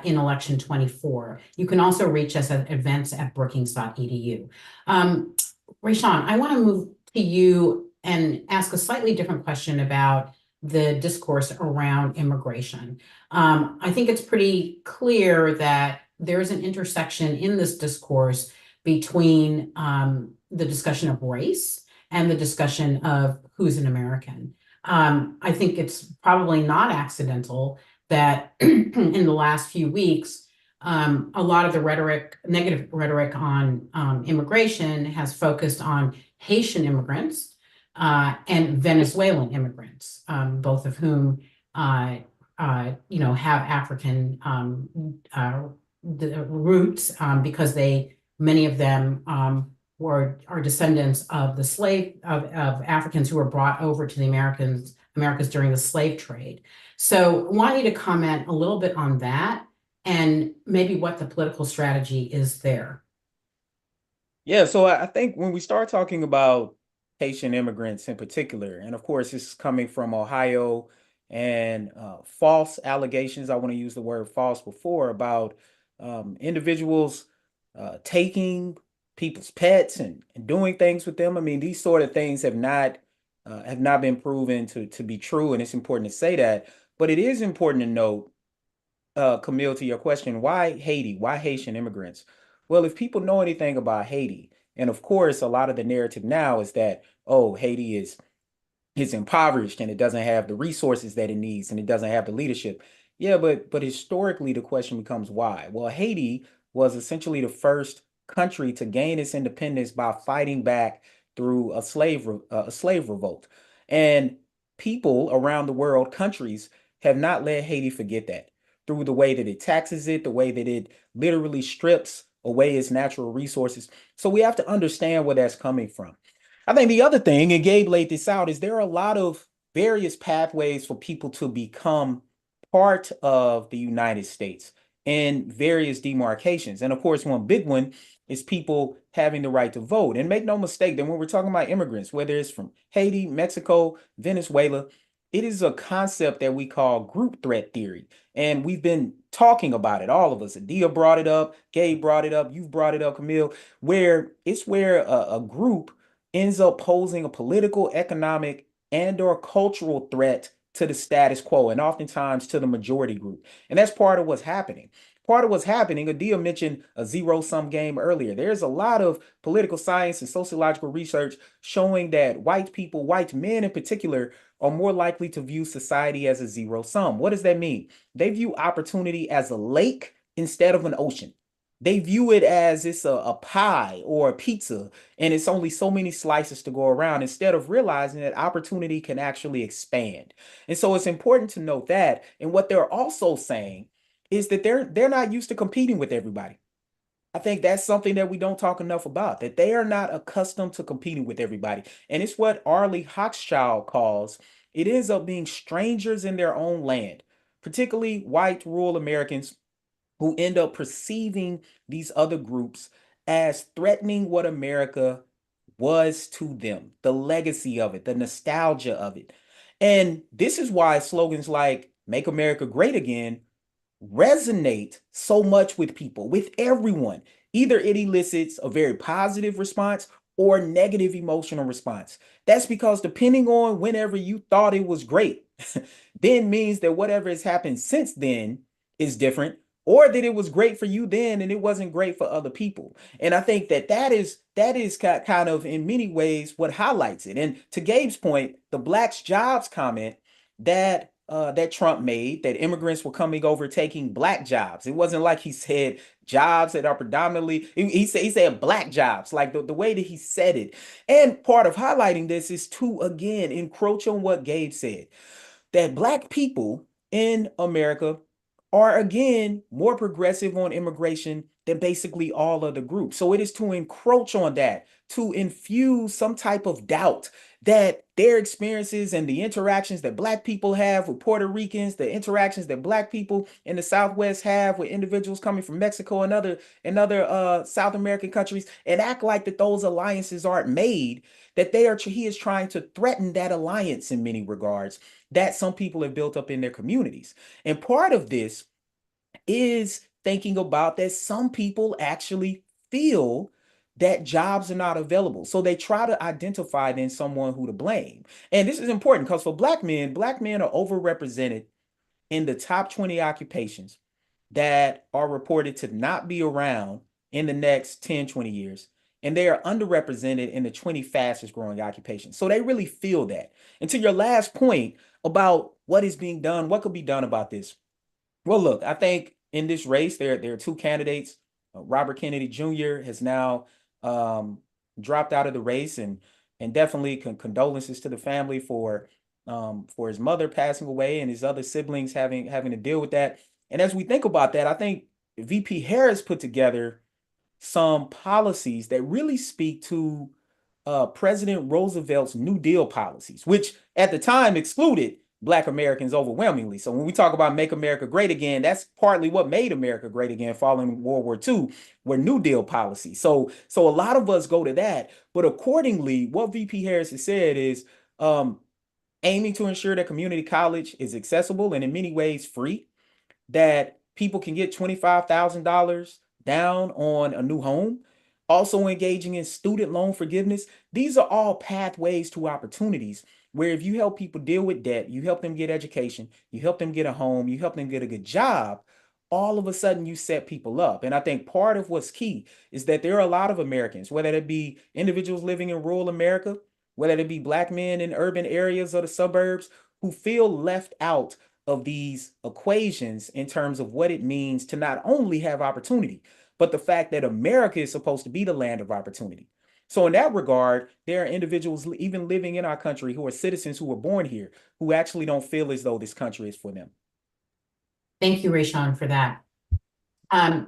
in election 24. You can also reach us at events@brookings.edu. Rayshawn, I want to move to you and ask a slightly different question about the discourse around immigration. I think it's pretty clear that there's an intersection in this discourse between the discussion of race and the discussion of who's an American. I think it's probably not accidental that in the last few weeks, a lot of the negative rhetoric on immigration has focused on Haitian immigrants and Venezuelan immigrants, both of whom have African roots because many of them are descendants of of Africans who were brought over to the Americas during the slave trade. So I want you to comment a little bit on that and maybe what the political strategy is there. Yeah, so I think when we start talking about Haitian immigrants in particular, and of course, this is coming from Ohio, and false allegations, I want to use the word false before, about individuals taking people's pets and doing things with them. I mean, these sort of things have not been proven to be true, and it's important to say that. But it is important to note, Camille, to your question, why Haiti? Why Haitian immigrants? Well, if people know anything about Haiti, and of course, a lot of the narrative now is that, oh, Haiti is impoverished and it doesn't have the resources that it needs and it doesn't have the leadership. Yeah, but historically, the question becomes why? Well, Haiti was essentially the first country to gain its independence by fighting back through a slave revolt. And people around the world, countries, have not let Haiti forget that, through the way that it taxes it, the way that it literally strips away its natural resources. So we have to understand where that's coming from. I think the other thing, and Gabe laid this out, is there are a lot of various pathways for people to become part of the United States in various demarcations. And of course, one big one is people having the right to vote. And make no mistake that when we're talking about immigrants, whether it's from Haiti, Mexico, Venezuela, it is a concept that we call group threat theory. And we've been talking about it, all of us. Adia brought it up, Gabe brought it up, you've brought it up, Camille, where a group ends up posing a political, economic, and or cultural threat to the status quo, and oftentimes to the majority group. And that's part of what's happening. Part of what's happening, Adia mentioned a zero-sum game earlier. There's a lot of political science and sociological research showing that white people, white men in particular, are more likely to view society as a zero sum. What does that mean? They view opportunity as a lake instead of an ocean. They view it as it's a pie or a pizza, and it's only so many slices to go around, instead of realizing that opportunity can actually expand. And so it's important to note that. And what they're also saying is that they're not used to competing with everybody. I think that's something that we don't talk enough about, that they are not accustomed to competing with everybody. And it's what Arlie Hochschild calls, it ends up being strangers in their own land, particularly white rural Americans who end up perceiving these other groups as threatening what America was to them, the legacy of it, the nostalgia of it. And this is why slogans like "Make America Great Again" resonate so much with people, with everyone. Either it elicits a very positive response or negative emotional response. That's because depending on whenever you thought it was great, then means that whatever has happened since then is different, or that it was great for you then and it wasn't great for other people. And I think that is kind of in many ways what highlights it. And to Gabe's point, the Blacks Jobs comment that that Trump made, that immigrants were coming over taking Black jobs. It wasn't like he said jobs that are predominantly, he said Black jobs, like the way that he said it. And part of highlighting this is to, again, encroach on what Gabe said, that Black people in America are, again, more progressive on immigration than basically all other groups. So it is to encroach on that, to infuse some type of doubt that their experiences and the interactions that Black people have with Puerto Ricans, the interactions that Black people in the Southwest have with individuals coming from Mexico and other South American countries, and act like that those alliances aren't made, that he is trying to threaten that alliance in many regards that some people have built up in their communities. And part of this is thinking about that some people actually feel that jobs are not available. So they try to identify then someone who to blame. And this is important because for Black men are overrepresented in the top 20 occupations that are reported to not be around in the next 10, 20 years. And they are underrepresented in the 20 fastest growing occupations. So they really feel that. And to your last point about what is being done, what could be done about this? Well, look, I think in this race, there are two candidates. Robert Kennedy Jr. has now dropped out of the race, and definitely condolences to the family for his mother passing away and his other siblings having to deal with that. And as we think about that, I think VP Harris put together some policies that really speak to President Roosevelt's New Deal policies, which at the time excluded Black Americans overwhelmingly. So when we talk about Make America Great Again, that's partly what made America great again following World War II, were New Deal policies. So a lot of us go to that. But accordingly, what VP Harris has said is aiming to ensure that community college is accessible and in many ways free, that people can get $25,000 down on a new home, also engaging in student loan forgiveness. These are all pathways to opportunities where if you help people deal with debt, you help them get education, you help them get a home, you help them get a good job, all of a sudden you set people up. And I think part of what's key is that there are a lot of Americans, whether it be individuals living in rural America, whether it be Black men in urban areas or the suburbs, who feel left out of these equations in terms of what it means to not only have opportunity, but the fact that America is supposed to be the land of opportunity. So in that regard, there are individuals even living in our country who are citizens who were born here, who actually don't feel as though this country is for them. Thank you, Rayshawn, for that.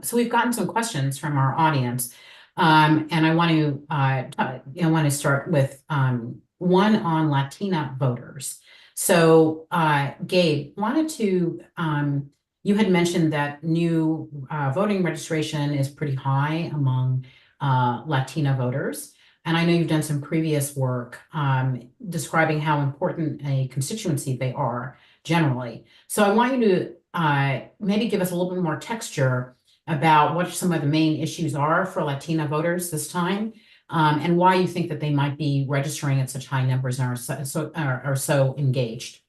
So we've gotten some questions from our audience, and I want to start with one on Latina voters. So, Gabe, you had mentioned that new voting registration is pretty high among Latina voters. And I know you've done some previous work describing how important a constituency they are generally. So I want you to maybe give us a little bit more texture about what some of the main issues are for Latina voters this time, and why you think that they might be registering at such high numbers and are so engaged.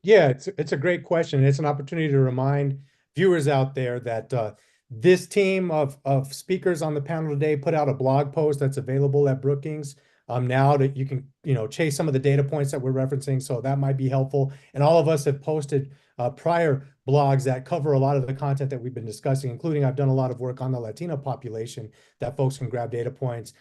Yeah, it's a great question. It's an opportunity to remind viewers out there that this team of speakers on the panel today put out a blog post that's available at Brookings. Now that you can, chase some of the data points that we're referencing, so that might be helpful. And all of us have posted prior blogs that cover a lot of the content that we've been discussing, including I've done a lot of work on the Latino population that folks can grab data points,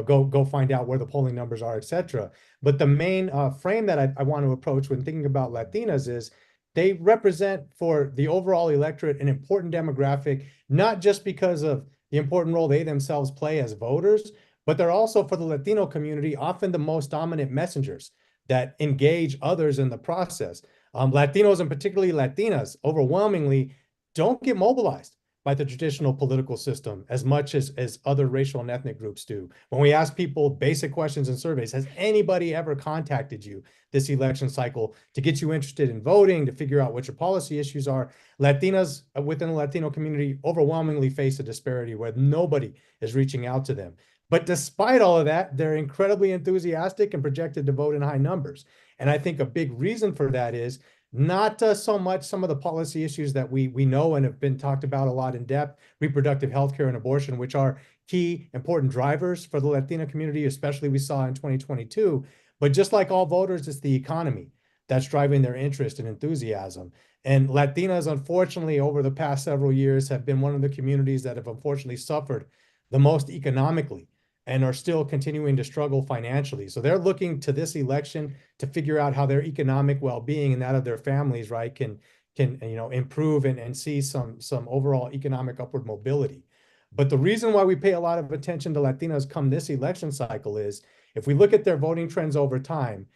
go find out where the polling numbers are, et cetera. But the main frame that I want to approach when thinking about Latinas is they represent for the overall electorate an important demographic, not just because of the important role they themselves play as voters, but they're also for the Latino community often the most dominant messengers that engage others in the process. Latinos and particularly Latinas overwhelmingly don't get mobilized by the traditional political system as much as other racial and ethnic groups do. When we ask people basic questions in surveys, has anybody ever contacted you this election cycle to get you interested in voting, to figure out what your policy issues are? Latinas within the Latino community overwhelmingly face a disparity where nobody is reaching out to them. But despite all of that, they're incredibly enthusiastic and projected to vote in high numbers. And I think a big reason for that is not so much some of the policy issues that we know and have been talked about a lot in depth, reproductive health care and abortion, which are key important drivers for the Latina community, especially we saw in 2022. But just like all voters, it's the economy that's driving their interest and enthusiasm. And Latinas, unfortunately, over the past several years have been one of the communities that have unfortunately suffered the most economically and are still continuing to struggle financially. So they're looking to this election to figure out how their economic well-being and that of their families, right, can improve and see some overall economic upward mobility. But the reason why we pay a lot of attention to Latinos come this election cycle is if we look at their voting trends over time,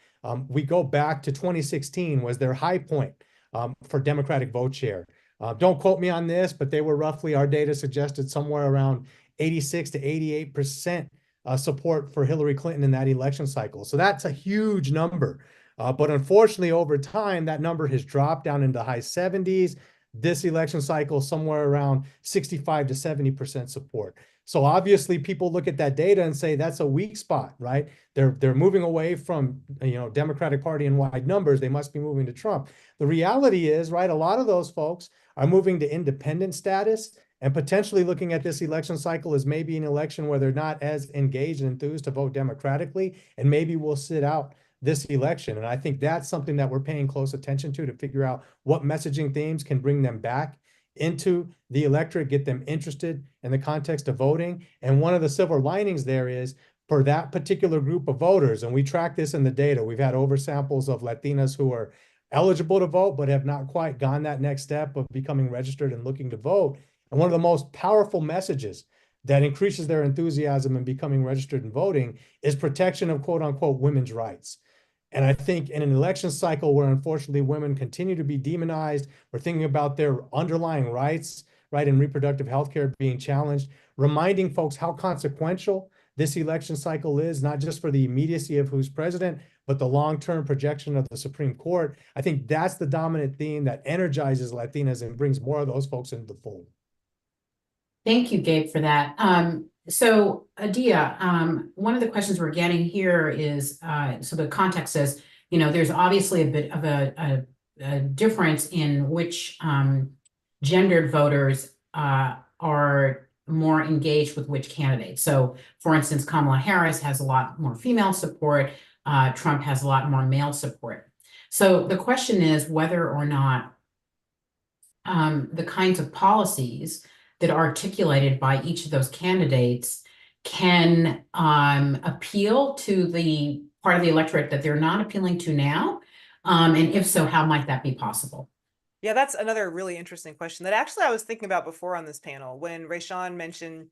we go back to 2016 was their high point for Democratic vote share. Don't quote me on this, but they were roughly, our data suggested somewhere around 86 to 88% support for Hillary Clinton in that election cycle. So that's a huge number. But unfortunately, over time, that number has dropped down into the high 70s. This election cycle, somewhere around 65 to 70% support. So obviously, people look at that data and say that's a weak spot, right? They're moving away from Democratic Party in wide numbers. They must be moving to Trump. The reality is, right, a lot of those folks are moving to independent status and potentially looking at this election cycle as maybe an election where they're not as engaged and enthused to vote democratically, and maybe will sit out this election. And I think that's something that we're paying close attention to figure out what messaging themes can bring them back into the electorate, get them interested in the context of voting. And one of the silver linings there is for that particular group of voters, and we track this in the data, we've had oversamples of Latinas who are eligible to vote, but have not quite gone that next step of becoming registered and looking to vote. And one of the most powerful messages that increases their enthusiasm in becoming registered and voting is protection of quote unquote women's rights. And I think in an election cycle where unfortunately women continue to be demonized, we're thinking about their underlying rights, right, in reproductive health care being challenged, reminding folks how consequential this election cycle is, not just for the immediacy of who's president, but the long-term projection of the Supreme Court. I think that's the dominant theme that energizes Latinas and brings more of those folks into the fold. Thank you, Gabe, for that. So Adia, one of the questions we're getting here is, so the context says, there's obviously a bit of a difference in which gendered voters are more engaged with which candidates. So for instance, Kamala Harris has a lot more female support. Trump has a lot more male support. So the question is whether or not the kinds of policies that are articulated by each of those candidates can appeal to the part of the electorate that they're not appealing to now? And if so, how might that be possible? Yeah, that's another really interesting question that actually I was thinking about before on this panel when Rayshawn mentioned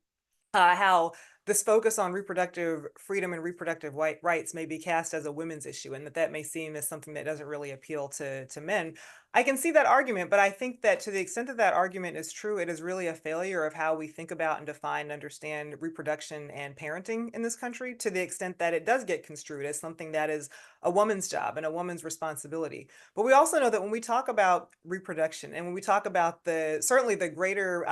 how this focus on reproductive freedom and reproductive rights may be cast as a women's issue, and that may seem as something that doesn't really appeal to men. I can see that argument, but I think that to the extent that that argument is true, it is really a failure of how we think about and define and understand reproduction and parenting in this country, to the extent that it does get construed as something that is a woman's job and a woman's responsibility. But we also know that when we talk about reproduction and when we talk about certainly the greater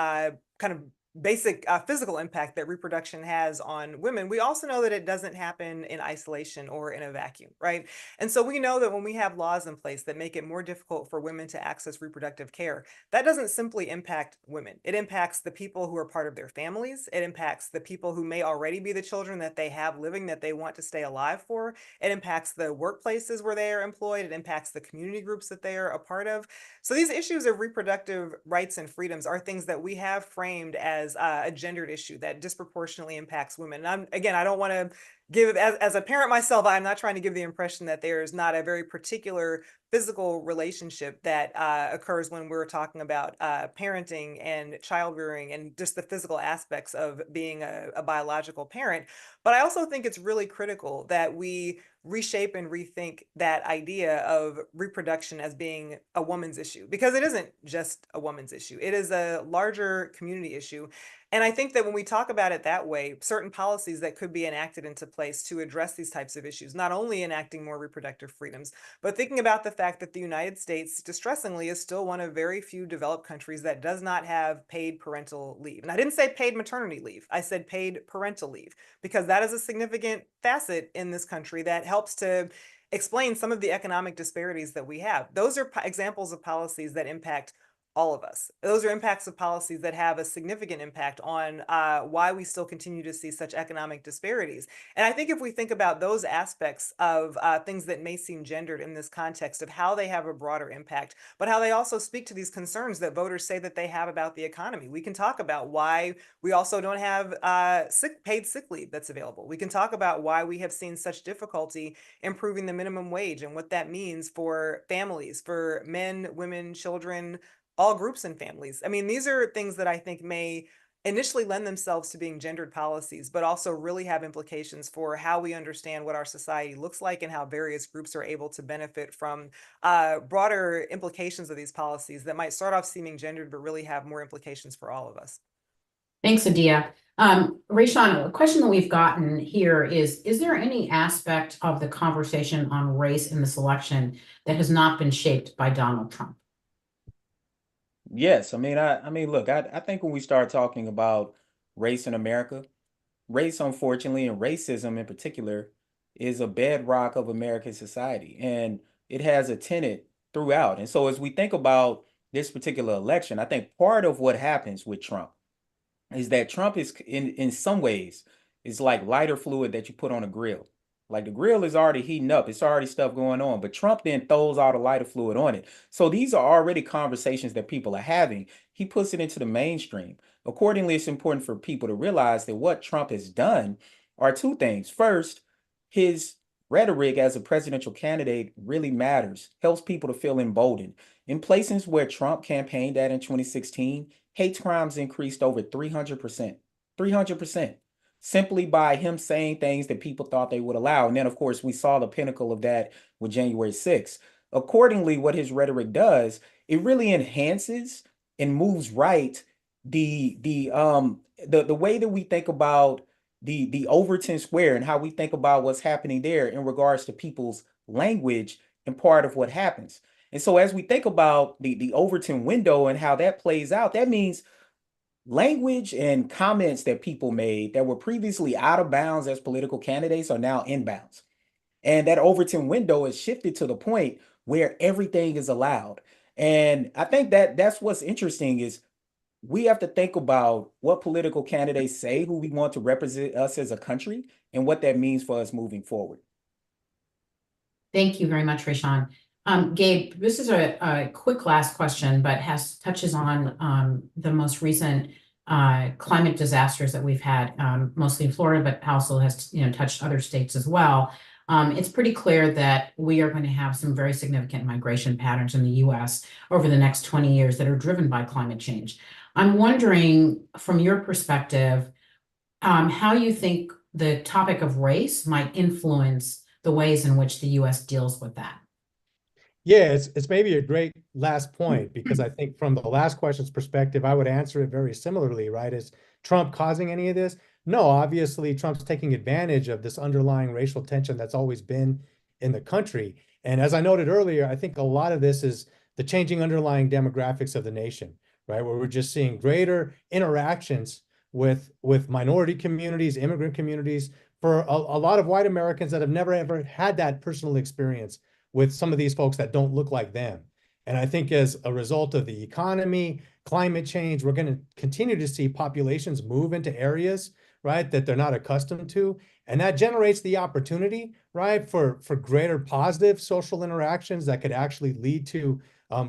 kind of basic physical impact that reproduction has on women, we also know that it doesn't happen in isolation or in a vacuum, right? And so we know that when we have laws in place that make it more difficult for women to access reproductive care, that doesn't simply impact women. It impacts the people who are part of their families. It impacts the people who may already be the children that they have living that they want to stay alive for. It impacts the workplaces where they are employed. It impacts the community groups that they are a part of. So these issues of reproductive rights and freedoms are things that we have framed as a gendered issue that disproportionately impacts women. And I don't want to give, as a parent myself, I'm not trying to give the impression that there is not a very particular physical relationship that occurs when we're talking about parenting and child rearing and just the physical aspects of being a biological parent. But I also think it's really critical that we reshape and rethink that idea of reproduction as being a woman's issue, because it isn't just a woman's issue. It is a larger community issue. And I think that when we talk about it that way, certain policies that could be enacted into place to address these types of issues, not only enacting more reproductive freedoms, but thinking about the fact that the United States, distressingly, is still one of very few developed countries that does not have paid parental leave. And I didn't say paid maternity leave, I said paid parental leave, because that is a significant facet in this country that helps to explain some of the economic disparities that we have. Those are examples of policies that impact all of us. Those are impacts of policies that have a significant impact on why we still continue to see such economic disparities. And I think if we think about those aspects of things that may seem gendered in this context of how they have a broader impact, but how they also speak to these concerns that voters say that they have about the economy. We can talk about why we also don't have paid sick leave that's available. We can talk about why we have seen such difficulty improving the minimum wage and what that means for families, for men, women, children, all groups and families. I mean, these are things that I think may initially lend themselves to being gendered policies, but also really have implications for how we understand what our society looks like and how various groups are able to benefit from broader implications of these policies that might start off seeming gendered, but really have more implications for all of us. Thanks, Adia. Rayshawn, a question that we've gotten here is there any aspect of the conversation on race in this election that has not been shaped by Donald Trump? Yes, I mean, look, I think when we start talking about race in America, race, unfortunately, and racism in particular, is a bedrock of American society, and it has a tenet throughout. And so, as we think about this particular election, I think part of what happens with Trump is that Trump is, in some ways, is like lighter fluid that you put on a grill. Like the grill is already heating up, it's already stuff going on, but Trump then throws all the lighter fluid on it. So these are already conversations that people are having. He puts it into the mainstream. Accordingly, it's important for people to realize that what Trump has done are two things. First, his rhetoric as a presidential candidate really matters, helps people to feel emboldened. In places where Trump campaigned at in 2016, hate crimes increased over 300%. 300%. Simply by him saying things that people thought they would allow. And then, of course, we saw the pinnacle of that with January 6th. Accordingly, what his rhetoric does, it really enhances and moves right the way that we think about the Overton Square and how we think about what's happening there in regards to people's language and part of what happens. And so as we think about the Overton window and how that plays out, that means language and comments that people made that were previously out of bounds as political candidates are now in bounds. And that Overton window is shifted to the point where everything is allowed. And I think that that's what's interesting is we have to think about what political candidates say, who we want to represent us as a country, and what that means for us moving forward. Thank you very much, Rayshawn. Gabe, this is a quick last question, but touches on the most recent climate disasters that we've had, mostly in Florida, but also has touched other states as well. It's pretty clear that we are going to have some very significant migration patterns in the U.S. over the next 20 years that are driven by climate change. I'm wondering, from your perspective, how you think the topic of race might influence the ways in which the U.S. deals with that. Yeah, it's maybe a great last point, because I think from the last question's perspective, I would answer it very similarly, right? Is Trump causing any of this? No, obviously Trump's taking advantage of this underlying racial tension that's always been in the country. And as I noted earlier, I think a lot of this is the changing underlying demographics of the nation, right? Where we're just seeing greater interactions with minority communities, immigrant communities, for a lot of white Americans that have never ever had that personal experience with some of these folks that don't look like them. And I think as a result of the economy, climate change, we're going to continue to see populations move into areas, right, that they're not accustomed to. And that generates the opportunity, right, for greater positive social interactions that could actually lead to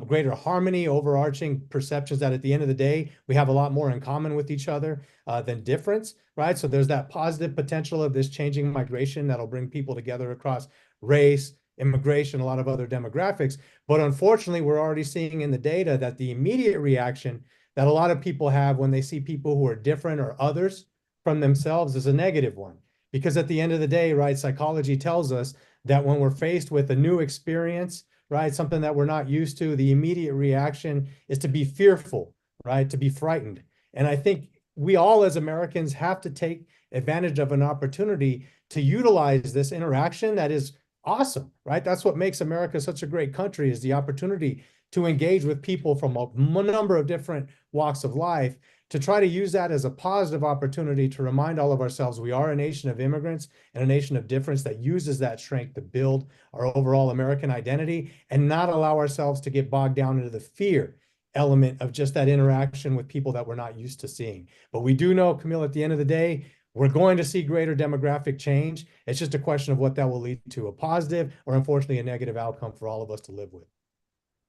greater harmony, overarching perceptions that at the end of the day, we have a lot more in common with each other than difference, right? So there's that positive potential of this changing migration that'll bring people together across race, immigration, a lot of other demographics. But unfortunately, we're already seeing in the data that the immediate reaction that a lot of people have when they see people who are different or others from themselves is a negative one. Because at the end of the day, right, psychology tells us that when we're faced with a new experience, right, something that we're not used to, the immediate reaction is to be fearful, right, to be frightened. And I think we all as Americans have to take advantage of an opportunity to utilize this interaction that is awesome, right? That's what makes America such a great country, is the opportunity to engage with people from a number of different walks of life, to try to use that as a positive opportunity to remind all of ourselves we are a nation of immigrants and a nation of difference that uses that strength to build our overall American identity, and not allow ourselves to get bogged down into the fear element of just that interaction with people that we're not used to seeing. But we do know, Camille, at the end of the day, we're going to see greater demographic change. It's just a question of what that will lead to, a positive or unfortunately a negative outcome for all of us to live with.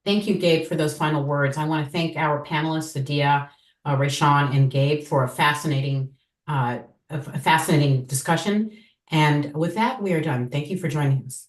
Thank you, Gabe, for those final words. I want to thank our panelists, Adia, Rayshawn, and Gabe, for a fascinating discussion. And with that, we are done. Thank you for joining us.